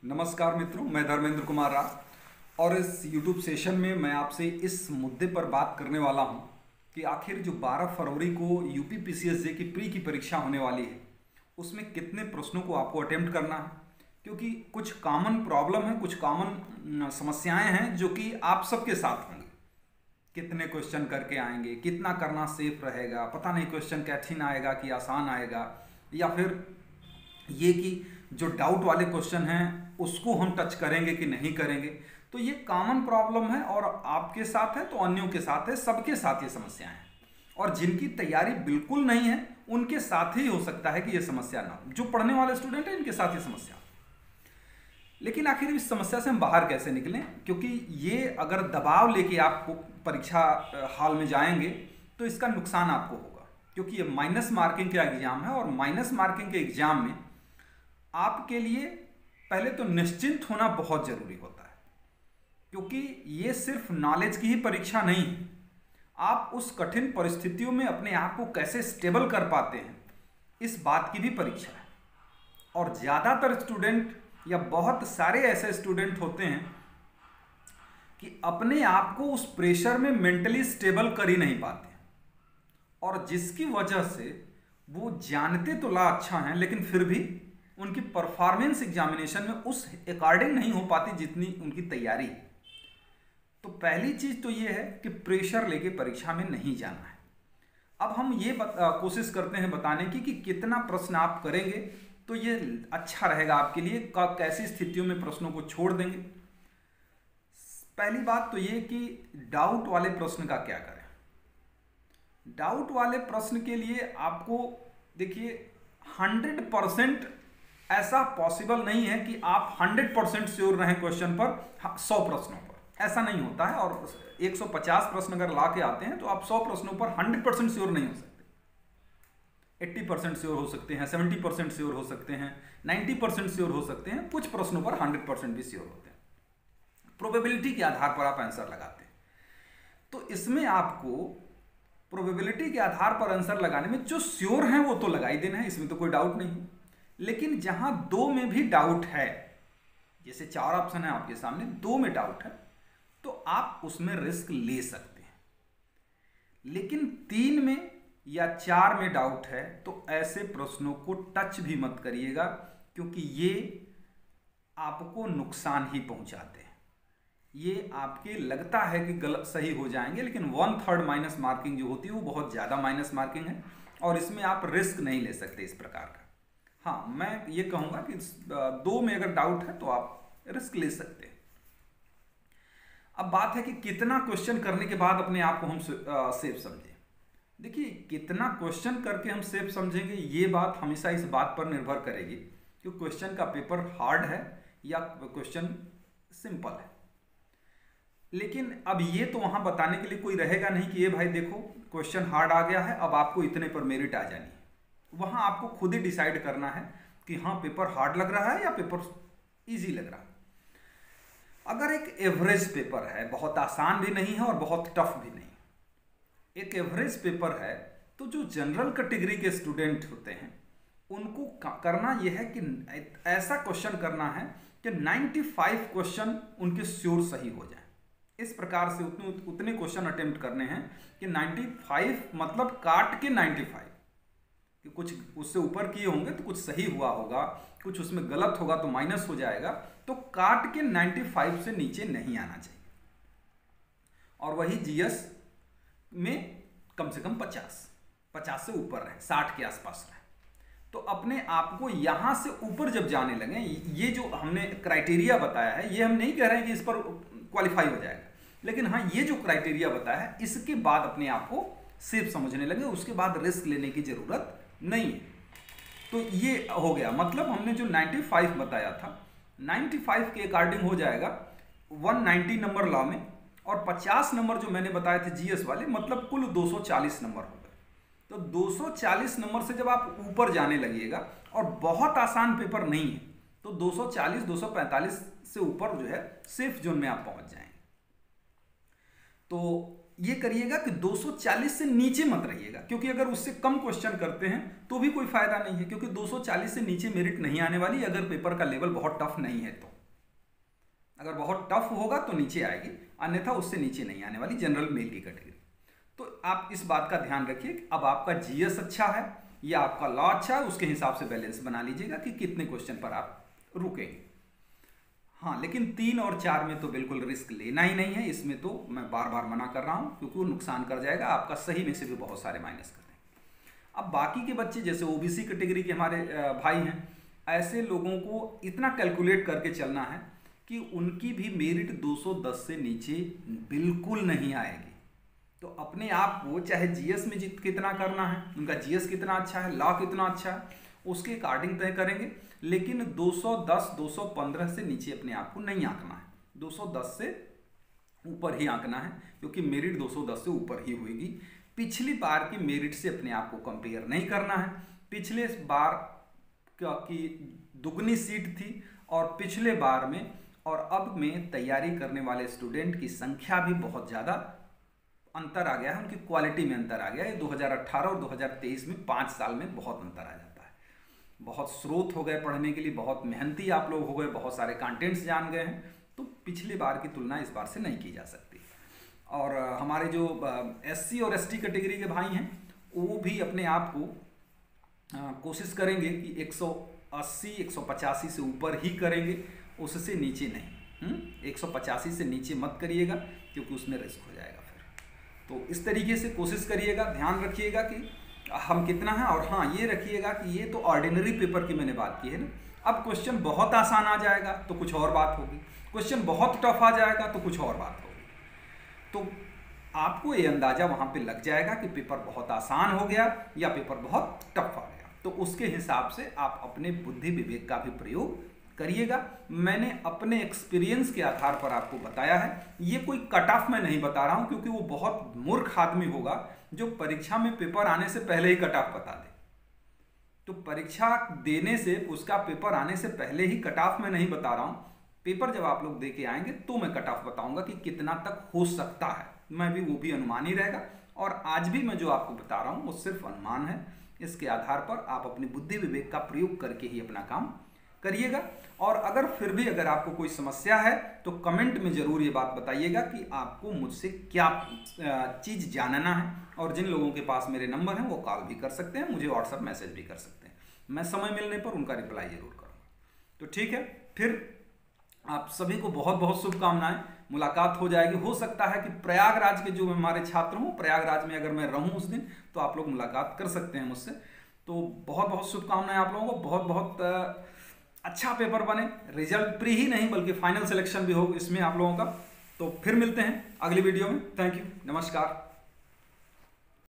नमस्कार मित्रों, मैं धर्मेंद्र कुमार राव और इस YouTube सेशन में मैं आपसे इस मुद्दे पर बात करने वाला हूं कि आखिर जो 12 फरवरी को यूपी पीसीएसजे की प्री की परीक्षा होने वाली है उसमें कितने प्रश्नों को आपको अटेम्प्ट करना है। क्योंकि कुछ कॉमन प्रॉब्लम है, कुछ कॉमन समस्याएं हैं जो कि आप सबके साथ होंगी। कितने क्वेश्चन करके आएंगे, कितना करना सेफ रहेगा, पता नहीं क्वेश्चन कठिन आएगा कि आसान आएगा, या फिर ये कि जो डाउट वाले क्वेश्चन हैं उसको हम टच करेंगे कि नहीं करेंगे। तो ये कॉमन प्रॉब्लम है और आपके साथ है तो अन्यों के साथ है, सबके साथ ये समस्या है। और जिनकी तैयारी बिल्कुल नहीं है उनके साथ ही हो सकता है कि ये समस्या ना हो। जो पढ़ने वाले स्टूडेंट हैं इनके साथ ये समस्या। लेकिन आखिर इस समस्या से हम बाहर कैसे निकलें, क्योंकि ये अगर दबाव लेके आप परीक्षा हॉल में जाएंगे तो इसका नुकसान आपको होगा। क्योंकि ये माइनस मार्किंग का एग्जाम है और माइनस मार्किंग के एग्जाम में आपके लिए पहले तो निश्चिंत होना बहुत जरूरी होता है। क्योंकि ये सिर्फ नॉलेज की ही परीक्षा नहीं है, आप उस कठिन परिस्थितियों में अपने आप को कैसे स्टेबल कर पाते हैं इस बात की भी परीक्षा है। और ज़्यादातर स्टूडेंट या बहुत सारे ऐसे स्टूडेंट होते हैं कि अपने आप को उस प्रेशर में मेंटली स्टेबल कर ही नहीं पाते, और जिसकी वजह से वो जानते तो ला अच्छा हैं लेकिन फिर भी उनकी परफॉर्मेंस एग्जामिनेशन में उस अकॉर्डिंग नहीं हो पाती जितनी उनकी तैयारी है। तो पहली चीज़ तो ये है कि प्रेशर लेके परीक्षा में नहीं जाना है। अब हम ये कोशिश करते हैं बताने की कि कितना प्रश्न आप करेंगे तो ये अच्छा रहेगा आपके लिए, कैसी स्थितियों में प्रश्नों को छोड़ देंगे। पहली बात तो ये कि डाउट वाले प्रश्न का क्या करें। डाउट वाले प्रश्न के लिए आपको देखिए 100% ऐसा पॉसिबल नहीं है कि आप 100% श्योर रहें क्वेश्चन पर 100 प्रश्नों पर, ऐसा नहीं होता है। और 150 प्रश्न अगर ला के आते हैं तो आप 100 प्रश्नों पर 100% श्योर नहीं हो सकते। 80% श्योर हो सकते हैं, 70% श्योर हो सकते हैं, 90% श्योर हो सकते हैं, कुछ प्रश्नों पर 100% भी श्योर होते हैं। प्रोबेबिलिटी के आधार पर आप आंसर लगाते हैं। तो इसमें आपको प्रोबेबिलिटी के आधार पर आंसर लगाने में जो श्योर हैं वो तो लगा ही देना है, इसमें तो कोई डाउट नहीं। लेकिन जहां दो में भी डाउट है, जैसे 4 ऑप्शन है आपके सामने, 2 में डाउट है तो आप उसमें रिस्क ले सकते हैं। लेकिन 3 में या 4 में डाउट है तो ऐसे प्रश्नों को टच भी मत करिएगा, क्योंकि ये आपको नुकसान ही पहुंचाते हैं। ये आपके लगता है कि गलत सही हो जाएंगे, लेकिन 1/3 माइनस मार्किंग जो होती है वो बहुत ज़्यादा माइनस मार्किंग है और इसमें आप रिस्क नहीं ले सकते इस प्रकार का। हाँ, मैं ये कहूँगा कि 2 में अगर डाउट है तो आप रिस्क ले सकते हैं। अब बात है कि कितना क्वेश्चन करने के बाद अपने आप को हम सेफ समझें। देखिए, कितना क्वेश्चन करके हम सेफ समझेंगे ये बात हमेशा इस बात पर निर्भर करेगी कि क्वेश्चन का पेपर हार्ड है या क्वेश्चन सिंपल है। लेकिन अब ये तो वहाँ बताने के लिए कोई रहेगा नहीं कि ये भाई देखो क्वेश्चन हार्ड आ गया है, अब आपको इतने पर मेरिट आ जानी है। वहाँ आपको खुद ही डिसाइड करना है कि हाँ पेपर हार्ड लग रहा है या पेपर इजी लग रहा है। अगर एक एवरेज पेपर है, बहुत आसान भी नहीं है और बहुत टफ भी नहीं, एक एवरेज पेपर है, तो जो जनरल कैटेगरी के स्टूडेंट होते हैं उनको करना यह है कि ऐसा क्वेश्चन करना है कि 95 क्वेश्चन उनके श्योर सही हो जाए। इस प्रकार से उतने क्वेश्चन अटेम्प्ट करने हैं कि 95 मतलब काट के 95, कि कुछ उससे ऊपर किए होंगे तो कुछ सही हुआ होगा, कुछ उसमें गलत होगा तो माइनस हो जाएगा, तो काट के 95 से नीचे नहीं आना चाहिए। और वही जीएस में कम से कम 50 से ऊपर रहे, 60 के आसपास रहे। तो अपने आप को यहाँ से ऊपर जब जाने लगे, ये जो हमने क्राइटेरिया बताया है ये हम नहीं कह रहे हैं कि इस पर क्वालिफाई हो जाएगा, लेकिन हाँ ये जो क्राइटेरिया बताया है इसके बाद अपने आप को सेफ समझने लगे, उसके बाद रिस्क लेने की जरूरत नहीं है। तो ये हो गया, मतलब हमने जो 95 बताया था 95 के अकॉर्डिंग हो जाएगा 190 नंबर लॉ में, और 50 नंबर जो मैंने बताए थे जीएस वाले, मतलब कुल 240 नंबर हो गए। तो 240 नंबर से जब आप ऊपर जाने लगिएगा, और बहुत आसान पेपर नहीं है, तो 240 245 से ऊपर जो है सेफ जोन में आप पहुंच जाएंगे। तो ये करिएगा कि 240 से नीचे मत रहिएगा, क्योंकि अगर उससे कम क्वेश्चन करते हैं तो भी कोई फायदा नहीं है, क्योंकि 240 से नीचे मेरिट नहीं आने वाली अगर पेपर का लेवल बहुत टफ नहीं है तो। अगर बहुत टफ होगा तो नीचे आएगी, अन्यथा उससे नीचे नहीं आने वाली जनरल मेल की कैटेगरी। तो आप इस बात का ध्यान रखिए, अब आपका जीएस अच्छा है या आपका लॉ अच्छा है, उसके हिसाब से बैलेंस बना लीजिएगा कि कितने क्वेश्चन पर आप रुकेंगे। हाँ, लेकिन 3 और 4 में तो बिल्कुल रिस्क लेना ही नहीं है, इसमें तो मैं बार बार मना कर रहा हूँ, क्योंकि वो नुकसान कर जाएगा आपका, सही में से भी बहुत सारे माइनस कर देंगे। अब बाकी के बच्चे जैसे ओबीसी कैटेगरी के हमारे भाई हैं, ऐसे लोगों को इतना कैलकुलेट करके चलना है कि उनकी भी मेरिट 210 से नीचे बिल्कुल नहीं आएगी। तो अपने आप को चाहे जीएस में कितना करना है, उनका जीएस कितना अच्छा है, लॉ कितना अच्छा है, उसके अकॉर्डिंग तय करेंगे, लेकिन 210 215 से नीचे अपने आप को नहीं आंकना है, 210 से ऊपर ही आंकना है, क्योंकि मेरिट 210 से ऊपर ही होगी। पिछली बार की मेरिट से अपने आप को कंपेयर नहीं करना है, पिछले बार की दुगनी सीट थी और पिछले बार में और अब में तैयारी करने वाले स्टूडेंट की संख्या भी बहुत ज़्यादा अंतर आ गया है, उनकी क्वालिटी में अंतर आ गया है। 2018 और 2023 में 5 साल में बहुत अंतर आ जाता है। बहुत स्रोत हो गए पढ़ने के लिए, बहुत मेहनती आप लोग हो गए, बहुत सारे कंटेंट्स जान गए हैं, तो पिछली बार की तुलना इस बार से नहीं की जा सकती। और हमारे जो एससी और एसटी कैटेगरी के भाई हैं, वो भी अपने आप को कोशिश करेंगे कि 180 185 से ऊपर ही करेंगे, उससे नीचे नहीं। 185 से नीचे मत करिएगा, क्योंकि उसमें रिस्क हो जाएगा फिर। तो इस तरीके से कोशिश करिएगा, ध्यान रखिएगा कि हम कितना है। और हाँ, ये रखिएगा कि ये तो ऑर्डिनरी पेपर की मैंने बात की है ना। अब क्वेश्चन बहुत आसान आ जाएगा तो कुछ और बात होगी, क्वेश्चन बहुत टफ आ जाएगा तो कुछ और बात होगी। तो आपको ये अंदाजा वहाँ पे लग जाएगा कि पेपर बहुत आसान हो गया या पेपर बहुत टफ आ गया। तो उसके हिसाब से आप अपने बुद्धि विवेक का भी प्रयोग करिएगा। मैंने अपने एक्सपीरियंस के आधार पर आपको बताया है, ये कोई कट ऑफ में नहीं बता रहा हूँ, क्योंकि वो बहुत मूर्ख आदमी होगा जो परीक्षा में पेपर आने से पहले ही कट ऑफ बता दे। तो परीक्षा देने से, उसका पेपर आने से पहले ही कट ऑफ में नहीं बता रहा हूँ, पेपर जब आप लोग दे के आएंगे तो मैं कट ऑफ बताऊंगा कि कितना तक हो सकता है। मैं भी वो भी अनुमान ही रहेगा, और आज भी मैं जो आपको बता रहा हूँ वो सिर्फ अनुमान है। इसके आधार पर आप अपनी बुद्धि विवेक का प्रयोग करके ही अपना काम करिएगा। और अगर फिर भी अगर आपको कोई समस्या है तो कमेंट में ज़रूर ये बात बताइएगा कि आपको मुझसे क्या चीज़ जानना है। और जिन लोगों के पास मेरे नंबर हैं वो कॉल भी कर सकते हैं, मुझे व्हाट्सएप मैसेज भी कर सकते हैं, मैं समय मिलने पर उनका रिप्लाई ज़रूर करूँगा। तो ठीक है, फिर आप सभी को बहुत बहुत शुभकामनाएं। मुलाकात हो जाएगी, हो सकता है कि प्रयागराज के जो हमारे छात्र हों, प्रयागराज में अगर मैं रहूं उस दिन, तो आप लोग मुलाकात कर सकते हैं मुझसे। तो बहुत बहुत शुभकामनाएं आप लोगों को, बहुत बहुत अच्छा पेपर बने, रिजल्ट प्री ही नहीं बल्कि फाइनल सिलेक्शन भी हो इसमें आप लोगों का। तो फिर मिलते हैं अगली वीडियो में। थैंक यू, नमस्कार।